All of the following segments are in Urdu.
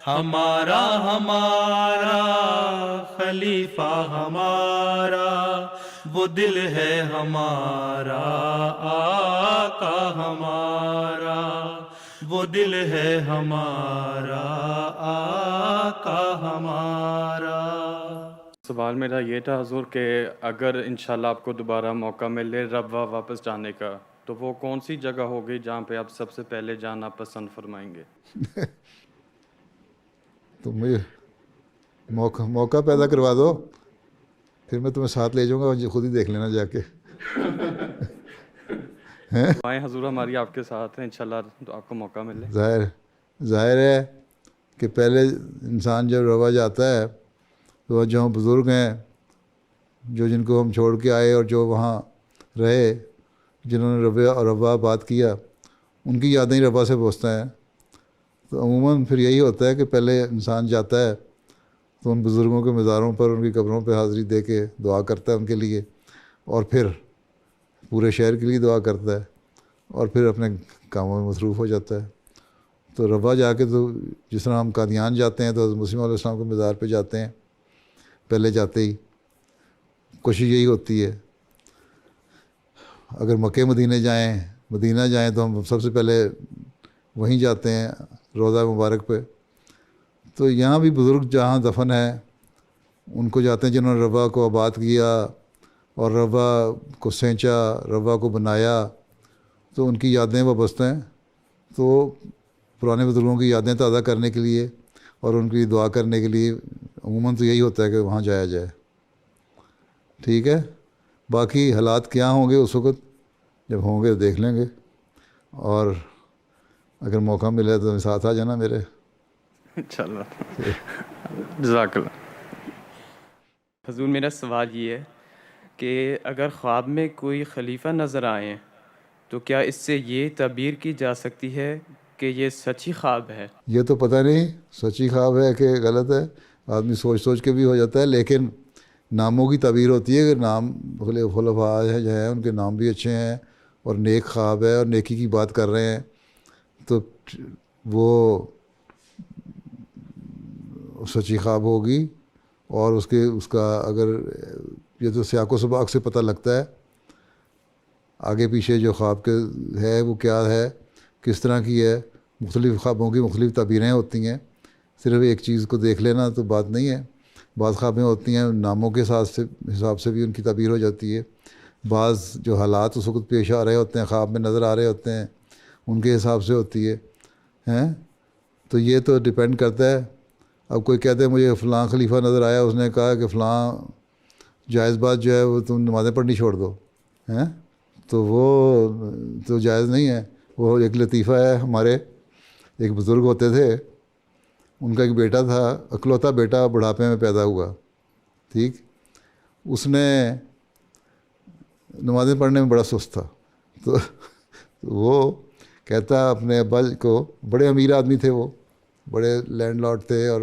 ہمارا ہمارا خلیفہ ہمارا، وہ دل ہے ہمارا آقا ہمارا، وہ دل ہے ہمارا آقا ہمارا۔ سوال میرا یہ تھا حضور کہ اگر انشاءاللہ آپ کو دوبارہ موقع ملے ربوہ واپس جانے کا، تو وہ کون سی جگہ ہوگی جہاں پہ آپ سب سے پہلے جانا پسند فرمائیں گے؟ تو مجھے موقع پیدا کروا دو، پھر میں تمہیں ساتھ لے جاؤں گا، خود ہی دیکھ لینا جا کے۔ دعائیں حضور ہماری آپ کے ساتھ ہیں، انشاءاللہ تو آپ کو موقع ملے۔ ظاہر ہے کہ پہلے انسان جب ربوہ جاتا ہے تو جو بزرگ ہیں، جو جن کو ہم چھوڑ کے آئے اور جو وہاں رہے، جنہوں نے ربوہ بات کیا، ان کی یادیں ہی ربوہ سے پہنچتا ہیں۔ تو عموماً پھر یہی ہوتا ہے کہ پہلے انسان جاتا ہے تو ان بزرگوں کے مزاروں پر، ان کی قبروں پہ حاضری دے کے دعا کرتا ہے ان کے لیے، اور پھر پورے شہر کے لیے دعا کرتا ہے، اور پھر اپنے کاموں میں مصروف ہو جاتا ہے۔ تو ربوہ جا کے تو جس طرح ہم قادیان جاتے ہیں تو حضرت مسیح علیہ السلام کے مزار پہ جاتے ہیں، پہلے جاتے ہی کوشش یہی ہوتی ہے۔ اگر مکہ مدینہ جائیں تو ہم سب سے پہلے وہیں جاتے ہیں، روضہ مبارک پہ۔ تو یہاں بھی بزرگ جہاں دفن ہیں ان کو جاتے ہیں جنہوں نے ربوہ کو آباد کیا اور ربوہ کو سینچا، ربوہ کو بنایا، تو ان کی یادیں وابستہ ہیں۔ تو پرانے بزرگوں کی یادیں تازہ کرنے کے لیے اور ان کی دعا کرنے کے لیے عموماً تو یہی ہوتا ہے کہ وہاں جایا جائے۔ ٹھیک ہے، باقی حالات کیا ہوں گے اس وقت جب ہوں گے دیکھ لیں گے، اور اگر موقع ملے تو ساتھ آ جانا میرے۔ انشاءاللہ، جزاک اللہ۔ حضور میرا سوال یہ ہے کہ اگر خواب میں کوئی خلیفہ نظر آئے تو کیا اس سے یہ تعبیر کی جا سکتی ہے کہ یہ سچی خواب ہے؟ یہ تو پتہ نہیں سچی خواب ہے کہ غلط ہے، آدمی سوچ کے بھی ہو جاتا ہے، لیکن ناموں کی تعبیر ہوتی ہے کہ نام خلفاء جو ہیں ان کے نام بھی اچھے ہیں اور نیک خواب ہے اور نیکی کی بات کر رہے ہیں، تو وہ سچی خواب ہوگی۔ اور اس کا اگر یہ تو سیاق و سباق سے پتہ لگتا ہے آگے پیچھے جو خواب کے ہے وہ کیا ہے، کس طرح کی ہے۔ مختلف خوابوں کی مختلف تعبیریں ہوتی ہیں، صرف ایک چیز کو دیکھ لینا تو بات نہیں ہے۔ بعض خوابیں ہوتی ہیں ناموں کے حساب سے بھی ان کی تعبیر ہو جاتی ہے، بعض جو حالات اس وقت پیش آ رہے ہوتے ہیں، خواب میں نظر آ رہے ہوتے ہیں، ان کے حساب سے ہوتی ہے۔ تو یہ تو ڈپینڈ کرتا ہے۔ اب کوئی کہتے ہیں مجھے فلاں خلیفہ نظر آیا، اس نے کہا کہ فلاں جائز بات جو ہے وہ تم نمازیں پڑھنی چھوڑ دو، تو وہ تو جائز نہیں ہے۔ وہ ایک لطیفہ ہے، ہمارے ایک بزرگ ہوتے تھے، ان کا ایک بیٹا تھا، اکلوتا بیٹا، بڑھاپے میں پیدا ہوا، ٹھیک۔ اس نے نمازیں پڑھنے میں بڑا سست تھا، تو وہ کہتا اپنے ابا کو، بڑے امیر آدمی تھے، وہ بڑے لینڈ لارڈ تھے اور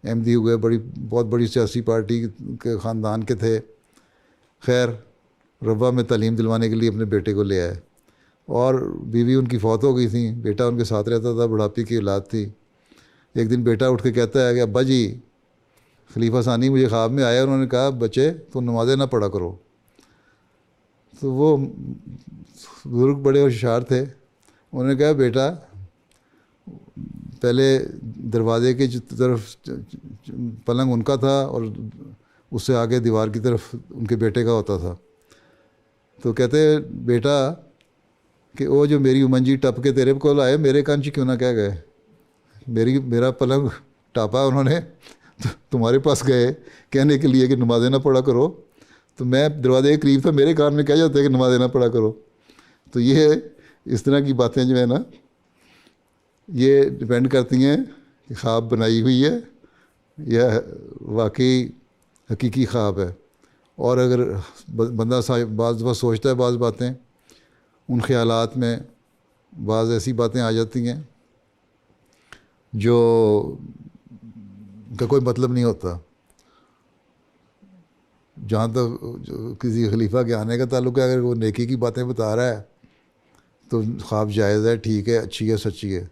ایم دی ہوئے، بہت بڑی سیاسی پارٹی کے خاندان کے تھے۔ خیر ربوہ میں تعلیم دلوانے کے لیے اپنے بیٹے کو لے آئے، اور بیوی ان کی فوت ہو گئی تھی، بیٹا ان کے ساتھ رہتا تھا، بڑھاپے کی اولاد تھی۔ ایک دن بیٹا اٹھ کے کہتا ہے کہ ابا جی خلیفہ ثانی مجھے خواب میں آیا، انہوں نے کہا بچے تو نمازیں نہ پڑھا کرو۔ تو وہ بزرگ بڑے ہوشیار تھے، انہوں نے کہا بیٹا پہلے دروازے کی طرف پلنگ ان کا تھا اور اس سے آگے دیوار کی طرف ان کے بیٹے کا ہوتا تھا۔ تو کہتے بیٹا کہ وہ جو میری امنجی ٹپ کے تیرے کو آئے، میرے کان چ کیوں نہ کہہ گئے، میرا پلنگ ٹاپا انہوں نے، تمہارے پاس گئے کہنے کے لیے کہ نمازیں نہ پڑھا کرو، تو میں دروازے کے قریب تھا، میرے کان میں کہہ جاتا ہے کہ نمازیں نہ پڑھا کرو۔ تو یہ اس طرح کی باتیں جو ہے نا، یہ ڈپینڈ کرتی ہیں کہ خواب بنائی ہوئی ہے یا واقعی حقیقی خواب ہے۔ اور اگر بندہ بعض دفعہ سوچتا ہے بعض باتیں، ان خیالات میں بعض ایسی باتیں آ جاتی ہیں جو کا کوئی مطلب نہیں ہوتا۔ جہاں تک کسی خلیفہ کے آنے کا تعلق ہے، اگر وہ نیکی کی باتیں بتا رہا ہے تو خواب جائز ہے، ٹھیک ہے، اچھی ہے، سچی ہے۔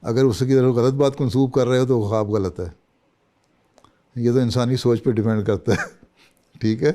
اگر اس کی طرف غلط بات منسوب کر رہے ہو تو وہ خواب غلط ہے. یہ تو انسانی سوچ پہ ڈیپینڈ کرتا ہے. ٹھیک ہے.